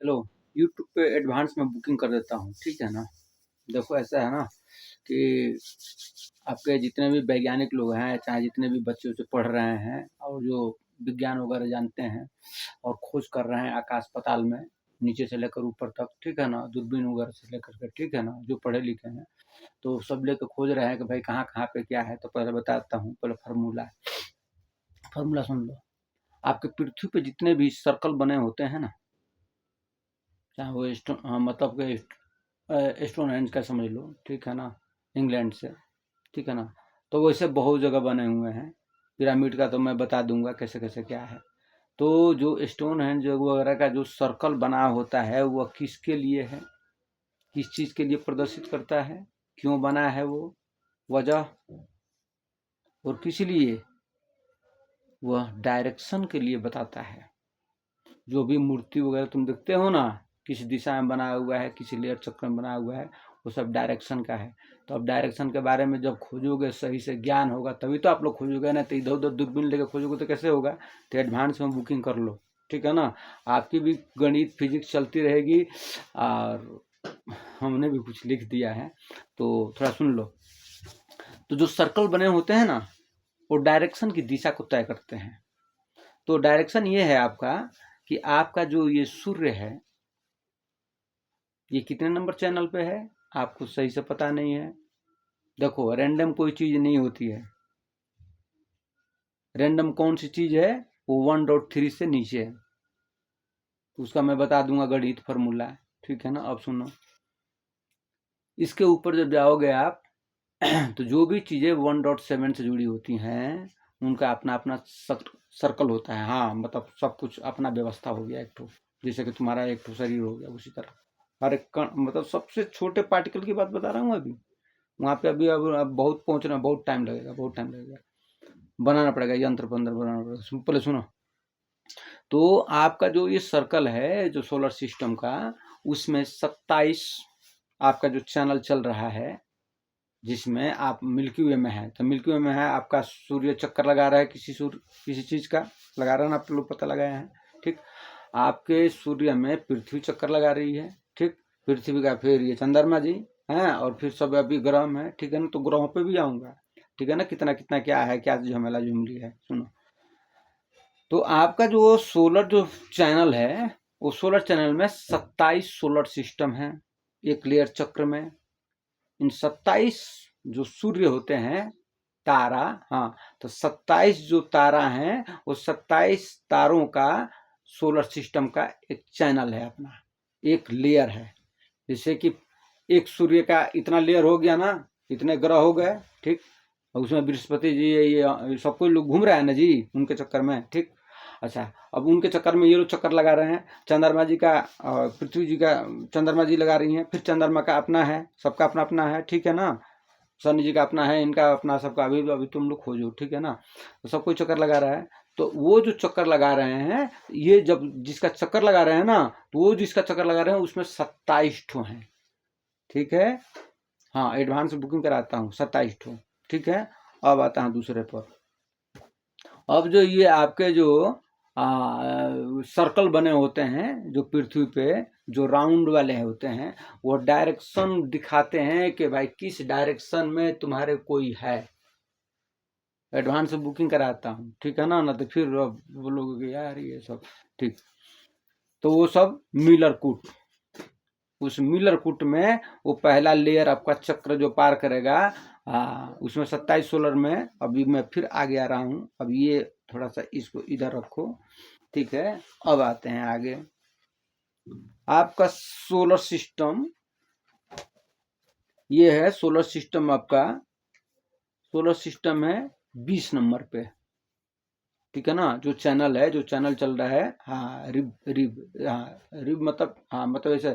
Hello, YouTube पे advance में booking कर देता हूँ, ठीक है ना। देखो ऐसा है ना कि आपके जितने भी वैज्ञानिक लोग हैं, चाहे जितने भी बच्चे उसे पढ़ रहे हैं और जो विज्ञान वगैरह जानते हैं और खोज कर रहे हैं आकाश पाताल में, नीचे से लेकर ऊपर तक, ठीक है ना, दूरबीन वगैरह से लेकर के, ठीक है ना, जो पढ़े लिखे हैं, तो सब लेकर खोज रहे हैं कि भाई कहाँ कहाँ पे क्या है। तो पहले बताता हूँ, पहले फार्मूला फार्मूला सुन लो। आपके पृथ्वी पे जितने भी सर्कल बने होते हैं ना, चाहे वो स्टोन, हाँ मतलब कि स्टोनहेंज का समझ लो, ठीक है ना, इंग्लैंड से, ठीक है ना। तो वैसे बहुत जगह बने हुए हैं। पिरामिड का तो मैं बता दूंगा कैसे कैसे क्या है। तो जो स्टोनहेंज वगैरह का जो सर्कल बना होता है वह किसके लिए है, किस चीज़ के लिए प्रदर्शित करता है, क्यों बना है वो, वजह, और किस लिए, वह डायरेक्शन के लिए बताता है। जो भी मूर्ति वगैरह तुम देखते हो ना, किस दिशा में बना हुआ है, किस लेयर चक्र में बना हुआ है, वो सब डायरेक्शन का है। तो अब डायरेक्शन के बारे में जब खोजोगे, सही से ज्ञान होगा तभी तो आप लोग खोजोगे ना। तो इधर उधर दूरबीन लेकर खोजोगे तो कैसे होगा। तो एडवांस में बुकिंग कर लो, ठीक है ना। आपकी भी गणित फिजिक्स चलती रहेगी और हमने भी कुछ लिख दिया है, तो थोड़ा सुन लो। तो जो सर्कल बने होते हैं ना, वो डायरेक्शन की दिशा को तय करते हैं। तो डायरेक्शन ये है आपका कि आपका जो ये सूर्य है, ये कितने नंबर चैनल पे है आपको सही से पता नहीं है। देखो रैंडम कोई चीज नहीं होती है। रैंडम कौन सी चीज है, वो 1.3 से नीचे है। उसका मैं बता दूंगा गणित फॉर्मूला, ठीक है ना। अब सुनो, इसके ऊपर जब जाओगे आप तो जो भी चीजें 1.7 से जुड़ी होती हैं उनका अपना अपना सर्कल होता है। हाँ मतलब सब कुछ अपना व्यवस्था हो गया एक ठो, जैसे कि तुम्हारा एक ठो शरीर हो गया, उसी तरह हर एक कण, मतलब सबसे छोटे पार्टिकल की बात बता रहा हूँ अभी। वहाँ पे अभी अब बहुत पहुँचना, बहुत टाइम लगेगा, बहुत टाइम लगेगा। बनाना पड़ेगा यंत्र पंत्र, बनाना पड़ेगा। पहले सुनो, तो आपका जो ये सर्कल है जो सोलर सिस्टम का, उसमें 27 आपका जो चैनल चल रहा है, जिसमें आप मिल्की वे में है। तो मिल्की वे में है आपका सूर्य चक्कर लगा रहा है, किसी चीज का लगा रहा है ना, आप लोग पता लगाए हैं, ठीक। आपके सूर्य में पृथ्वी चक्कर लगा रही है, ठीक। पृथ्वी का फिर ये चंद्रमा जी हैं, और फिर सब अभी ग्रह में, ठीक है ना। तो ग्रहों पे भी आऊंगा, ठीक है ना, कितना कितना क्या है, क्या झमेला झुमरी है, सुनो। तो आपका जो सोलर जो चैनल है, वो सोलर चैनल में 27 सोलर सिस्टम है एक लेयर चक्र में। इन 27 जो सूर्य होते हैं, तारा, हाँ, तो 27 जो तारा हैं, वो 27 तारों का सोलर सिस्टम का एक चैनल है अपना, एक लेयर है। जैसे कि एक सूर्य का इतना लेयर हो गया ना, इतने ग्रह हो गए, ठीक। उसमें बृहस्पति जी ये सब कोई लोग घूम रहा है ना जी उनके चक्कर में, ठीक। अच्छा, अब उनके चक्कर में ये लोग चक्कर लगा रहे हैं। चंद्रमा जी का, पृथ्वी जी का, चंद्रमा जी लगा रही हैं, फिर चंद्रमा का अपना है, सबका अपना अपना है, ठीक है ना। शनि जी का अपना है, इनका अपना, सबका अभी अभी तुम लोग खोजो, ठीक है ना। तो सब कोई चक्कर लगा रहा है। तो वो जो चक्कर लगा रहे हैं, ये जब जिसका चक्कर लगा रहे हैं ना, तो वो जिसका चक्कर लगा रहे हैं उसमें 27 ठो हैं, ठीक है। हाँ, एडवांस बुकिंग कराता हूँ 27 ठो, ठीक है। अब आता है दूसरे पर। अब जो ये आपके जो सर्कल बने होते हैं जो पृथ्वी पे, जो राउंड वाले होते हैं, वो डायरेक्शन दिखाते हैं कि भाई किस डायरेक्शन में तुम्हारे कोई है। एडवांस बुकिंग कराता हूँ, ठीक है ना तो फिर बोलोगे यार ये सब, ठीक। तो वो सब मिलर कूट, उस मिलर कूट में वो पहला लेयर आपका चक्र जो पार करेगा, उसमें 27 सोलर में। अभी मैं फिर आगे आ रहा हूँ, अब ये थोड़ा सा इसको इधर रखो, ठीक है। अब आते हैं आगे। आपका सोलर सिस्टम, ये है सोलर सिस्टम आपका। सोलर सिस्टम है 20 नंबर पे, ठीक है ना। जो चैनल है, जो चैनल चल रहा है, हाँ रिब रिब, हाँ रिब मतलब, हाँ मतलब ऐसे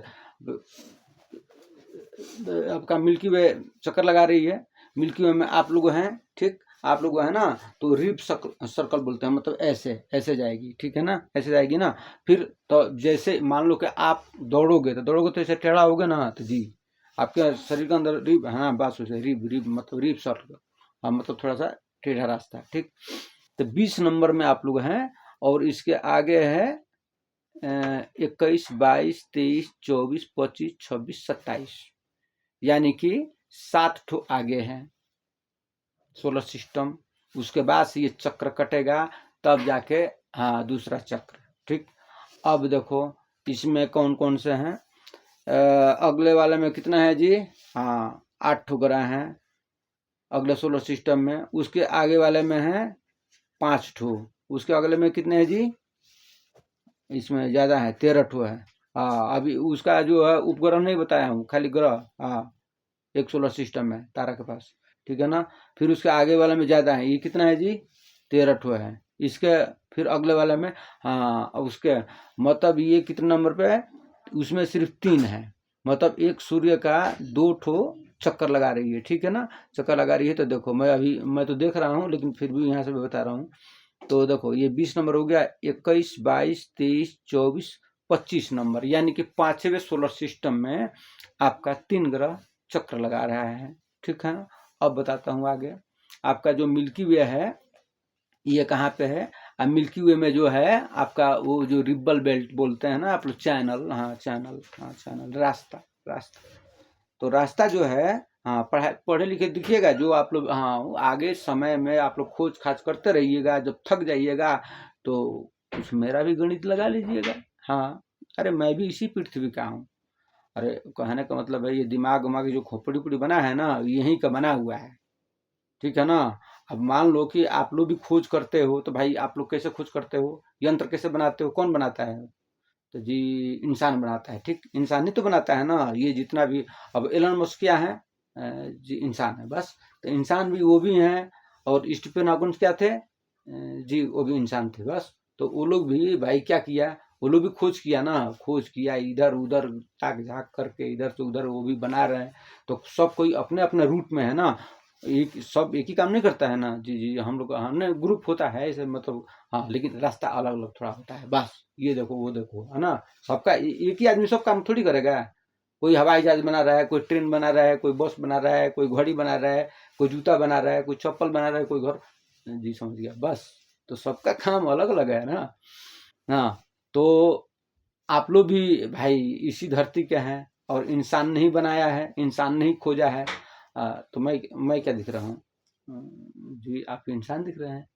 आपका मिल्की वे चक्कर लगा रही है। मिल्की वे में आप लोग हैं, ठीक। आप लोग है ना, तो रिब सर्कल बोलते हैं, मतलब ऐसे ऐसे जाएगी, ठीक है ना, ऐसे जाएगी ना। फिर तो जैसे मान लो कि आप दौड़ोगे तो ऐसे टेढ़ा होगे ना, तो जी आपके शरीर के अंदर रिब, हाँ बात सोचे, रिब रिब मतलब रिब सर्कल, हाँ मतलब थोड़ा सा टेढ़ा रास्ता, ठीक। तो 20 नंबर में आप लोग हैं। और इसके आगे है 21, 22, 23, 24, 25, 26, 27, यानी कि 7 ठो आगे हैं सोलर सिस्टम। उसके बाद से ये चक्र कटेगा तब जाके हाँ दूसरा चक्र। ठीक, अब देखो इसमें कौन कौन से हैं। अगले वाले में कितना है जी? हाँ 8 ठो ग्रह हैं अगले सोलर सिस्टम में। उसके आगे वाले में है 5 ठो। उसके अगले में कितने हैं जी? इसमें ज्यादा है, 13 ठो है। हाँ अभी उसका जो है उपग्रह नहीं बताया हूँ, खाली ग्रह। हाँ एक सोलर सिस्टम में तारा के पास, ठीक है ना। फिर उसके आगे वाले में ज्यादा है, ये कितना है जी? 13 ठो है। इसके फिर अगले वाले में हाँ उसके मतलब ये कितने नंबर पे है? उसमें सिर्फ 3 है। मतलब एक सूर्य का 2 ठो चक्कर लगा रही है, ठीक है ना। चक्कर लगा रही है। तो देखो मैं तो देख रहा हूँ, लेकिन फिर भी यहाँ से मैं बता रहा हूँ। तो देखो ये 20 नंबर हो गया, 21, 22, 23, 24, 25 नंबर, यानी कि 5वें सोलर सिस्टम में आपका 3 ग्रह चक्र लगा रहा है, ठीक है ना। अब बताता हूँ आगे। आपका जो मिल्की वे है ये कहाँ पे है? अब मिल्की वे में जो है आपका वो जो रिबल बेल्ट बोलते हैं ना आप लोग, चैनल, हाँ चैनल, हाँ चैनल, रास्ता, रास्ता। तो रास्ता जो है हाँ पढ़े लिखे दिखिएगा जो आप लोग, हाँ आगे समय में आप लोग खोज खाज करते रहिएगा। जब थक जाइएगा तो कुछ मेरा भी गणित लगा लीजिएगा। हाँ अरे मैं भी इसी पृथ्वी का हूँ। अरे कहने का मतलब है ये दिमाग उमाग जो खोपड़ी उपड़ी बना है ना यहीं का बना हुआ है, ठीक है ना। अब मान लो कि आप लोग भी खोज करते हो तो भाई आप लोग कैसे खोज करते हो? यंत्र कैसे बनाते हो? कौन बनाता है? तो जी इंसान बनाता है। ठीक, इंसान ही तो बनाता है ना ये जितना भी। अब एलन मस्क क्या है? जी इंसान है बस। तो इंसान भी वो भी हैं। और स्टीफन हॉकिंस क्या थे? जी वो भी इंसान थे बस। तो वो लोग भी भाई क्या किया? वो लोग भी खोज किया ना, खोज किया इधर उधर ताक झाक करके इधर से उधर वो भी बना रहे हैं। तो सब कोई अपने अपने रूट में है ना। सब एक ही काम नहीं करता है ना। जी जी हम लोग हमने ग्रुप होता है ऐसे मतलब। हाँ लेकिन रास्ता अलग अलग थोड़ा होता है बस। ये देखो वो देखो है ना। सबका एक ही आदमी सब काम थोड़ी करेगा। कोई हवाई जहाज बना रहा है, कोई ट्रेन बना रहा है, कोई बस बना रहा है, कोई घड़ी बना रहा है, कोई जूता बना रहा है, कोई चप्पल बना रहा है, कोई घर। जी समझ गया बस। तो सबका काम अलग अलग है ना। हाँ तो आप लोग भी भाई इसी धरती के हैं और इंसान ने ही बनाया है, इंसान ने ही खोजा है। तो मैं क्या दिख रहा हूँ? जी आप इंसान दिख रहे हैं।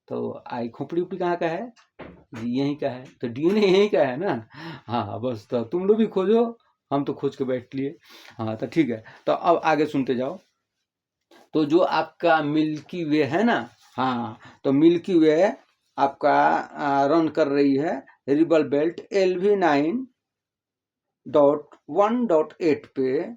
तो आई खोपड़ी उपड़ी कहाँ का है? जी यहीं का है। तो डीएनए यहीं का है ना। हाँ बस तो तुम लोग भी खोजो, हम तो खोज के बैठ लिए। हाँ तो ठीक है। तो अब आगे सुनते जाओ। तो जो आपका मिल्की वे है ना, हाँ तो मिल्की वे आपका रन कर रही है रिबल बेल्ट LV9.1.8 पे।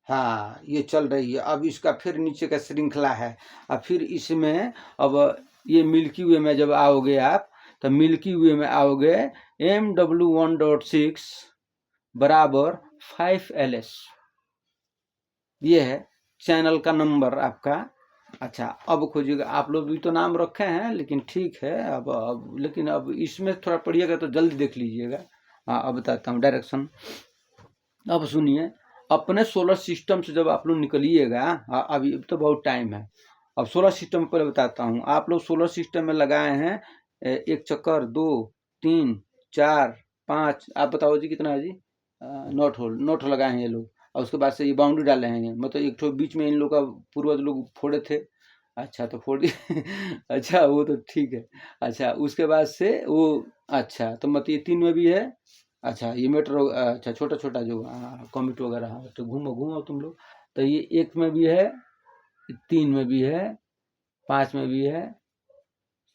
हाँ ये चल रही है। अब इसका फिर नीचे का श्रृंखला है। अब फिर इसमें अब ये मिल्की वे में जब आओगे आप, तो मिल्की वे में आओगे MW1.6 बराबर 5LS। ये है चैनल का नंबर आपका। अच्छा अब खोजिएगा। आप लोग भी तो नाम रखे हैं लेकिन ठीक है। अब लेकिन अब इसमें थोड़ा पढ़िएगा तो जल्दी देख लीजिएगा। हाँ अब बताता हूँ डायरेक्शन। अब सुनिए, अपने सोलर सिस्टम से जब आप लोग निकलिएगा, अभी तो बहुत टाइम है। अब सोलर सिस्टम पहले बताता हूँ। आप लोग सोलर सिस्टम में लगाए हैं एक चक्कर, 2, 3, 4, 5। आप बताओ जी कितना है जी? 9 ठो लगाए हैं ये लोग। और उसके बाद से ये बाउंड्री डाले हैं, मतलब एक ठो बीच में इन लोग का पूर्वज लोग फोड़े थे। अच्छा तो फोड़ दिए अच्छा वो तो ठीक है। अच्छा उसके बाद से वो, अच्छा तो मतलब ये 3 में भी है। अच्छा ये मेट्रो, अच्छा छोटा छोटा जो कॉमिट वगैरह है। तो घूमो घूमो तुम लोग। तो ये 1 में भी है, 3 में भी है, 5 में भी है,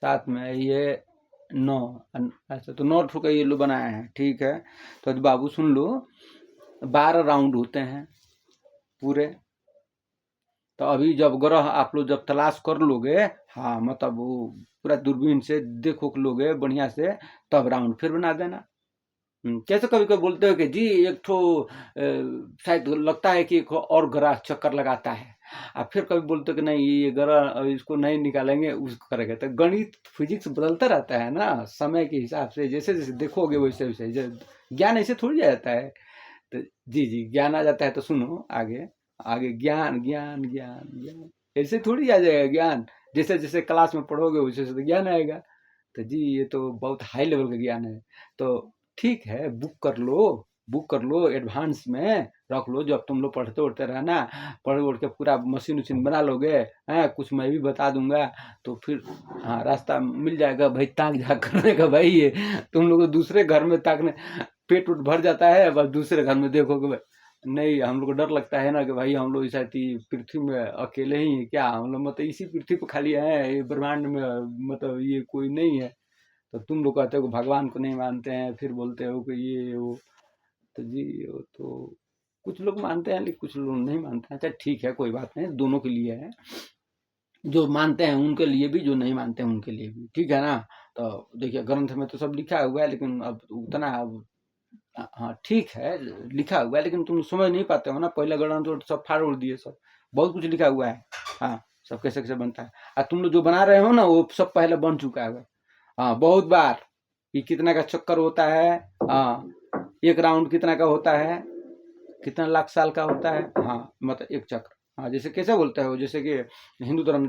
7 में है, ये 9। अच्छा तो 9 ठो का ये लोग बनाए हैं, ठीक है। तो बाबू सुन लो, 12 राउंड होते हैं पूरे। तो अभी जब ग्रह आप लोग जब तलाश कर लोगे, हाँ मतलब वो पूरा दूरबीन से देखो लोगे बढ़िया से, तब राउंड फिर बना देना। कैसे कभी कभी बोलते हो कि जी एक ठो शायद लगता है कि एक और ग्रह चक्कर लगाता है। अब फिर कभी बोलते हो कि नहीं ये ग्रह इसको नहीं निकालेंगे, उसको करेंगे। तो गणित फिजिक्स बदलता रहता है ना समय के हिसाब से। जैसे जैसे देखोगे वैसे वैसे ज्ञान ऐसे थोड़ी जाता है। तो जी जी ज्ञान आ जाता है। तो सुनो आगे, आगे ज्ञान ज्ञान ज्ञान ज्ञान ऐसे थोड़ी आ जाएगा ज्ञान। जैसे जैसे क्लास में पढ़ोगे वैसे वैसे तो ज्ञान आएगा। तो जी ये तो बहुत हाई लेवल का ज्ञान है। तो ठीक है, बुक कर लो, एडवांस में रख लो। जब तुम लोग पढ़ते उढ़ते रहना, पढ़ उढ़ के पूरा मशीन उशीन बना लोगे, हैं, कुछ मैं भी बता दूंगा, तो फिर हाँ रास्ता मिल जाएगा भाई ताक झाक करने का। भाई ये तुम लोग दूसरे घर में ताकने, पेट उट भर जाता है, बस दूसरे घर में देखोगे भाई। नहीं, हम लोग को डर लगता है ना कि भाई हम लोग इस पृथ्वी में अकेले ही हैं क्या, हम लोग मतलब इसी पृथ्वी पर खाली हैं, ये ब्रह्मांड में मतलब ये कोई नहीं है। तो तुम लोग कहते हो कि भगवान को नहीं मानते हैं, फिर बोलते हो कि ये वो। तो जी वो तो कुछ लोग मानते हैं लेकिन कुछ लोग नहीं मानते हैं। अच्छा ठीक है, कोई बात नहीं, दोनों के लिए है, जो मानते हैं उनके लिए भी, जो नहीं मानते हैं उनके लिए भी, ठीक है ना। तो देखिए ग्रंथ में तो सब लिखा हुआ है, लेकिन अब उतना अब हाँ ठीक है, लिखा हुआ है, लेकिन तुम समझ नहीं पाते हो ना। पहले ग्रंथ तो सब फाड़ उड़ दिए, सब बहुत कुछ लिखा हुआ है। हाँ, सब कैसे कैसे बनता है, और तुम लोग जो बना रहे हो ना वो सब पहले बन चुका है। हाँ बहुत बार, कि कितना का चक्कर होता है, हाँ एक राउंड कितना का होता है, कितना लाख साल का होता है, हाँ मतलब एक चक्र। हाँ जैसे कैसे बोलते हो, जैसे कि हिंदू धर्म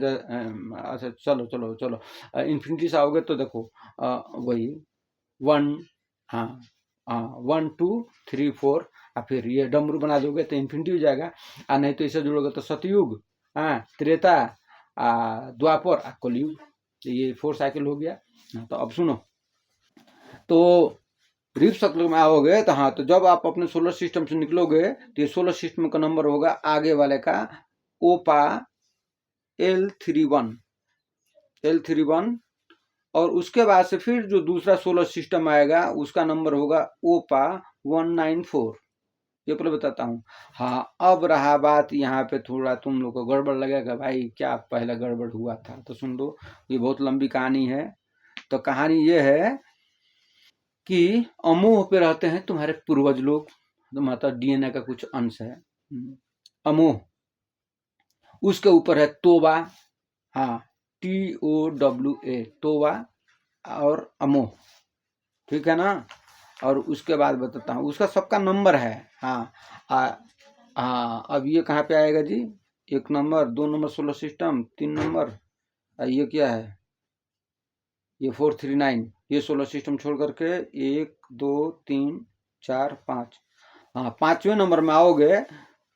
अच्छा चलो चलो चलो, इन्फिनिटी से आओगे तो देखो वही वन, हाँ हाँ 1 2 3 4, और फिर ये डमरू बना दोगे तो इन्फिनिटी हो जाएगा। और नहीं तो इसे जोड़ोगे तो सतयुग, हाँ त्रेता, द्वापर, कलयुग, ये 4 साइकिल हो गया। हाँ, तो अब सुनो, तो रीफ सर्कल में आओगे तो हाँ, तो जब आप अपने सोलर सिस्टम से निकलोगे तो ये सोलर सिस्टम का नंबर होगा आगे वाले का ओपा L31, और उसके बाद से फिर जो दूसरा सोलर सिस्टम आएगा उसका नंबर होगा ओपा 194। ये पहले बताता हूँ। हाँ अब रहा बात यहाँ पे, थोड़ा तुम लोग को गड़बड़ लगेगा भाई, क्या पहले गड़बड़ हुआ था, तो सुन लो, ये बहुत लंबी कहानी है। तो कहानी ये है कि अमोह पे रहते हैं तुम्हारे पूर्वज लोग, तो मतलब डीएनए का कुछ अंश है अमोह। उसके ऊपर है तोबा, हाँ TOWA, तोबा और अमोह, ठीक है ना। और उसके बाद बताता हूँ, उसका सबका नंबर है। हाँ हाँ अब ये कहाँ पे आएगा जी, 1 number, 2 number solar system, 3 number, ये क्या है, ये 439, ये सोलर सिस्टम छोड़ करके 1 2 3 4 5, हाँ 5वें नंबर में आओगे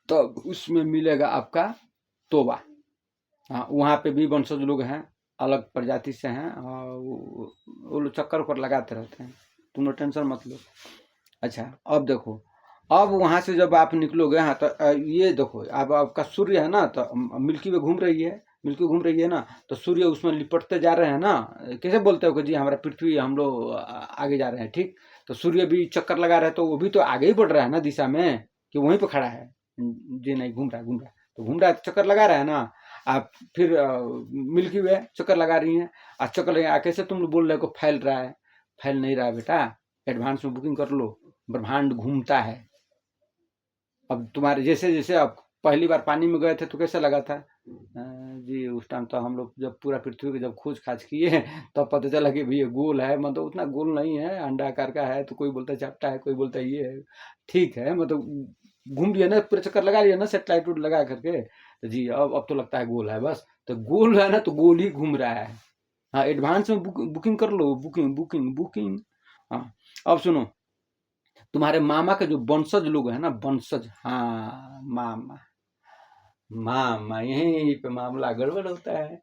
तो उसमें मिलेगा आपका तोबा। हाँ वहाँ पे भी वंशज लोग हैं, अलग प्रजाति से हैं, और वो लोग चक्कर पर लगाते रहते हैं, तुम लोग टेंशन मत लो। अच्छा अब देखो, अब वहाँ से जब आप निकलोगे, हाँ तो ये देखो, अब आपका सूर्य है ना, तो मिल्की वे घूम रही है, मिल्की घूम रही है ना, तो सूर्य उसमें लिपटते जा रहे हैं ना। कैसे बोलते हो कि जी हमारा पृथ्वी, हम लोग आगे जा रहे हैं, ठीक, तो सूर्य भी चक्कर लगा रहा है, तो वो भी तो आगे ही बढ़ रहा है ना दिशा में, कि वहीं पर खड़ा है, जी नहीं घूम रहा है, घूम रहा है, तो घूम रहा है चक्कर लगा रहा है ना। आप फिर मिल्की वे चक्कर लगा रही हैं, और चक्कर लगा, कैसे तुम लोग बोल रहे हो फैल रहा है, फैल नहीं रहा है बेटा, एडवांस में बुकिंग कर लो, ब्रह्मांड घूमता है। अब तुम्हारे जैसे जैसे आप पहली बार पानी में गए थे तो कैसा लगा था, जी उस टाइम तो हम लोग जब पूरा पृथ्वी की जब खोज खाज किए तब पता चला कि भैया गोल है, मतलब उतना गोल नहीं है, अंडाकार का है, तो कोई बोलता है चपटा है, कोई बोलता है ये है, ठीक है, मतलब घूम लिया ना, पूरा चक्कर लगा लिया ना सेटेलाइट उट लगा करके, तो जी अब तो लगता है गोल है, बस तो गोल है ना, तो गोल ही घूम रहा है। हाँ एडवांस में बुकिंग कर लो, बुकिंग बुकिंग बुकिंग। हाँ अब सुनो, तुम्हारे मामा के जो वंशज लोग हैं ना, वंशज, हाँ मामा, मामा यहीं पे मामला गड़बड़ होता है।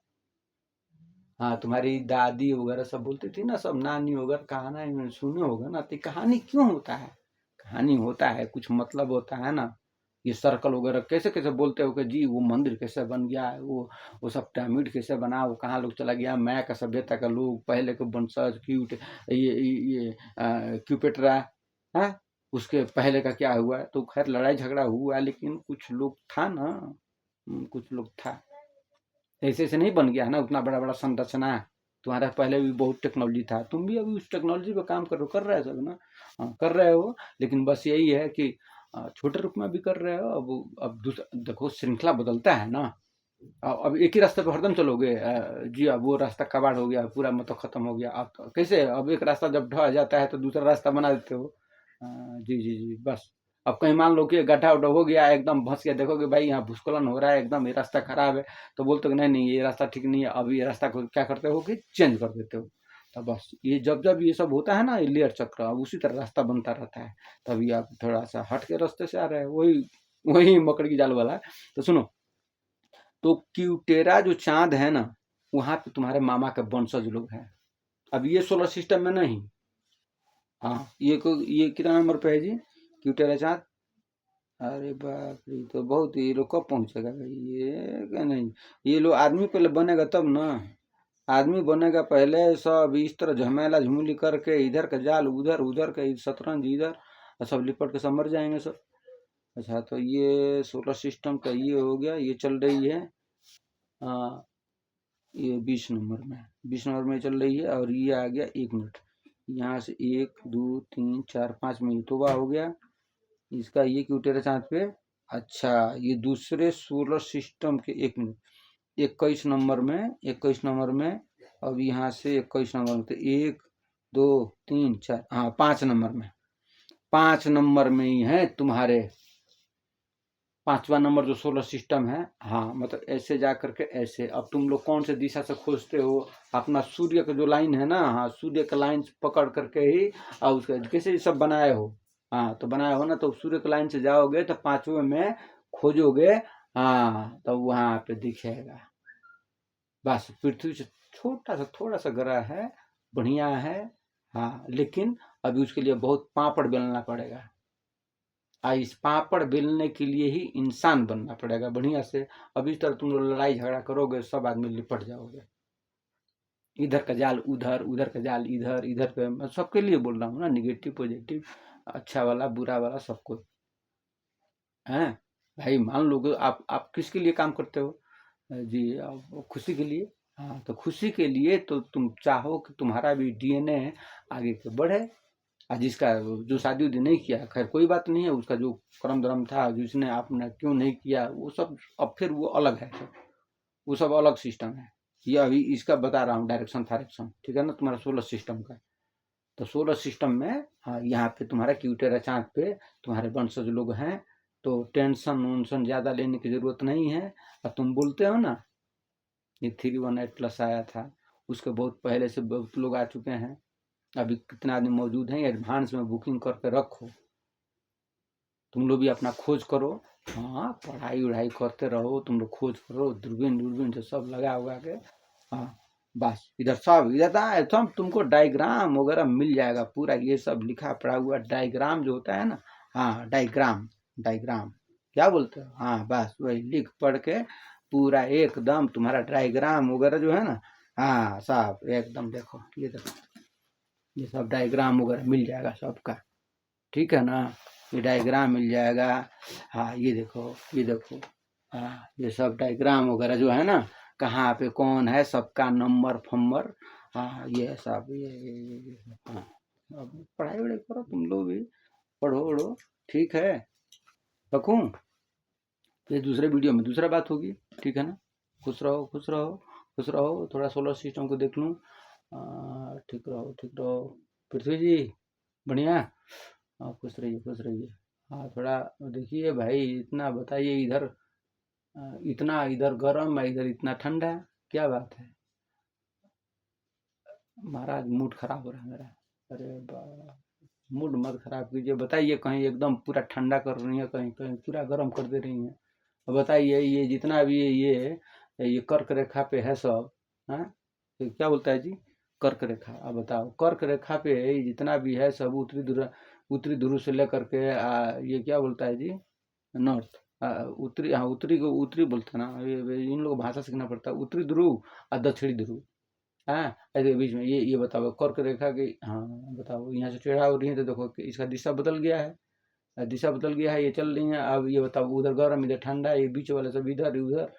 हाँ तुम्हारी दादी वगैरह सब बोलती थी ना, सब नानी वगैरह कहानी सुने होगा ना, तो कहानी क्यों होता है, कहानी होता है कुछ मतलब होता है ना। ये सर्कल वगैरह कैसे कैसे बोलते हो कि जी वो मंदिर कैसे बन गया है, वो सब पिरामिड कैसे बना, वो कहाँ लोग चला गया, मैं का सभ्यता का लोग पहले के वंशज क्यूट, ये क्यूपेट्रा, हाँ उसके पहले का क्या हुआ, तो खैर लड़ाई झगड़ा हुआ, लेकिन कुछ लोग था ना, कुछ लोग था, ऐसे ऐसे नहीं बन गया ना उतना बड़ा बड़ा संरचना। तुम्हारा पहले भी बहुत टेक्नोलॉजी था, तुम भी अभी उस टेक्नोलॉजी पे काम कर रहे हो सब ना, हाँ, कर रहे हो, लेकिन बस यही है कि छोटे रूप में भी कर रहे हो। अब दूसरा देखो, श्रृंखला बदलता है ना, अब एक ही रास्ते पर हरदम चलोगे, जी अब वो रास्ता कबाड़ हो गया, पूरा मतलब खत्म हो गया, अब तो कैसे, अब एक रास्ता जब ढह जाता है तो दूसरा रास्ता बना देते हो। जी जी जी बस, अब कहीं मान लो कि गड्ढा उड्ढा हो गया एकदम फंस गया, देखोगे भाई यहाँ भूस्खलन हो रहा है एकदम, ये रास्ता खराब है, तो बोलते हो कि नहीं नहीं ये रास्ता ठीक नहीं है, अब ये रास्ता को क्या करते हो कि चेंज कर देते हो। तो बस ये जब जब ये सब होता है ना, ये लेयर चक्र, अब उसी तरह रास्ता बनता रहता है। तभी आप थोड़ा सा हट के रास्ते से आ रहे हैं, वही वही मकड़ी की जाल वाला है। तो सुनो, तो क्यूटेरा जो चांद है ना, वहां पे तुम्हारे मामा के वंशज लोग हैं। अब ये सोलर सिस्टम में नहीं। हाँ, ये कितना नंबर पे है जी क्यूटेरा चांद? अरे बाप रे, तो बहुत, ये लोग कब पहुंचेगा भाई, ये क्या नहीं, ये लोग आदमी पहले बनेगा तब ना। आदमी बनेगा पहले, सब इस तरह झमेला झुमली करके, इधर का जाल उधर, उधर का शतरंज इधर, और सब लिपट के सब मर जाएंगे सब। अच्छा, तो ये सोलर सिस्टम का ये हो गया, ये चल रही है ये 20 नंबर में, 20 नंबर में चल रही है। और ये आ गया 1 मिनट, यहाँ से 1 2 3 4 5 मिनट तो वह हो गया इसका, ये क्यूटेरा चांद पे। अच्छा, ये दूसरे सोलर सिस्टम के 1 मिनट, 21 नंबर में, 21 नंबर में। अब यहाँ से 21 नंबर में, तो 1 2 3 4, हाँ 5 नंबर में, 5 नंबर में ही है तुम्हारे 5वां नंबर जो सोलर सिस्टम है। हाँ, मतलब ऐसे जा करके ऐसे। अब तुम लोग कौन से दिशा से खोजते हो, अपना सूर्य का जो लाइन है ना, हाँ सूर्य का लाइन पकड़ करके ही, और उसका कैसे सब बनाए हो, हाँ तो बनाए हो ना, तो सूर्य के लाइन से जाओगे तो 5वें में खोजोगे, हाँ तो वहां पे दिखेगा। बस पृथ्वी से छोटा सा, थोड़ा सा ग्रह है, बढ़िया है। हाँ, लेकिन अभी उसके लिए बहुत पापड़ बेलना पड़ेगा। इस पापड़ बेलने के लिए ही इंसान बनना पड़ेगा बढ़िया से। अब इस तरह तुम लोग लड़ाई झगड़ा करोगे, सब आदमी लिपट जाओगे। इधर का जाल उधर, उधर का जाल इधर, इधर का, मैं सबके लिए बोल रहा हूँ ना, निगेटिव पॉजिटिव, अच्छा वाला बुरा वाला सबको है। भाई मान लो कि आप किसके लिए काम करते हो जी, आप खुशी के लिए। हाँ, तो खुशी के लिए तो तुम चाहो कि तुम्हारा भी डीएनए आगे के बढ़े। जिसका जो शादी उदी नहीं किया, खैर कोई बात नहीं है, उसका जो कर्म धर्म था, जिसने आपने क्यों नहीं किया, वो सब अब फिर वो अलग है सब, वो सब अलग सिस्टम है। ये अभी इसका बता रहा हूँ, डायरेक्शन फायरेक्शन, ठीक है ना, तुम्हारा सोलर सिस्टम का। तो सोलर सिस्टम में, हाँ यहाँ पे तुम्हारा क्यूटेरा चांद पे तुम्हारे वंशज लोग हैं। तो टेंशन वंशन ज्यादा लेने की जरूरत नहीं है। और तुम बोलते हो ना, ये 318+ आया था, उसके बहुत पहले से बहुत लोग आ चुके हैं। अभी कितना आदमी मौजूद हैं, एडवांस में बुकिंग करके रखो। तुम लोग भी अपना खोज करो, हाँ पढ़ाई वढ़ाई करते रहो, तुम लोग खोज करो, दूरबीन दूरबीन से सब लगा उगा के। हाँ बस, इधर सब, इधर सब तुमको डायग्राम वगैरह मिल जाएगा पूरा, ये सब लिखा पढ़ा हुआ डायग्राम जो होता है ना, हाँ डायग्राम, डायग्राम क्या बोलते हो, हाँ बस वही लिख पढ़ के पूरा एकदम तुम्हारा डायग्राम वगैरह जो है ना, हाँ सब एकदम देखो, ये देखो, ये सब डायग्राम वगैरह मिल जाएगा सबका, ठीक है ना, ये डायग्राम मिल जाएगा। हाँ ये देखो, ये देखो, हाँ ये सब डायग्राम वगैरह जो है ना, कहाँ पे कौन है, सबका नंबर फंबर, हाँ ये सब, ये हाँ। अब पढ़ाई वढ़ाई करो तुम लोग भी, पढ़ो वढ़ो, ठीक है, रखूँ, फिर दूसरे वीडियो में दूसरा बात होगी, ठीक है ना। खुश रहो, खुश रहो, खुश रहो, थोड़ा सोलर सिस्टम को देख लूँ, ठीक रहो, ठीक रहो। पृथ्वी जी बढ़िया, हाँ खुश रहिए, खुश रहिए। हाँ थोड़ा देखिए भाई, इतना बताइए, इधर इतना इधर गर्म है, इधर इतना ठंडा है, क्या बात है महाराज, मूड खराब हो रहा है मेरा। अरे मूड मत खराब कीजिए, बताइए, कहीं एकदम पूरा ठंडा कर रही है, कहीं कहीं पूरा गर्म कर दे रही है। बताइए, ये जितना भी ये कर्क रेखा पे है सब, हाँ ये क्या बोलता है जी, कर्क रेखा, अब बताओ कर्क रेखा पे ये जितना भी है सब, उत्तरी ध्रुव से लेकर के ये क्या बोलता है जी, नॉर्थ, उत्तरी, हाँ उत्तरी को उत्तरी बोलते हैं ना, इन लोगों को भाषा सीखना पड़ता है, उत्तरी ध्रुव और दक्षिणी ध्रुव, हाँ ऐसे बीच में ये बताओ कर्क रेखा की, हाँ बताओ, यहाँ से टेढ़ा हो रही है तो देखो कि इसका दिशा बदल गया है, दिशा बदल गया है, ये चल रही है। अब ये बताओ, उधर गर्म इधर ठंडा, ये बीच वाले सब इधर उधर,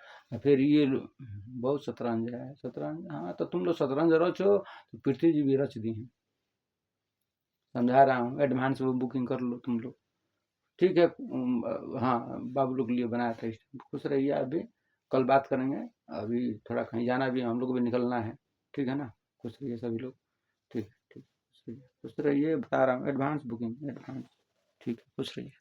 फिर ये बहुत शतरंज है, शतरंज, हाँ तो तुम लोग शतरंज रचो, तो पृथ्वी जी भी रच दी हैं, समझा रहा हूँ, एडवांस में बुकिंग कर लो तुम लोग, ठीक है। हाँ बाबू लोग के लिए बनाया था खुश रहिए, अभी कल बात करेंगे, अभी थोड़ा कहीं जाना भी है, हम लोग भी निकलना है, ठीक है ना, खुश रहिए सभी लोग, ठीक है, ठीक, खुश रहिए, बता रहा हूँ, एडवांस बुकिंग, एडवांस, ठीक है, खुश रहिए।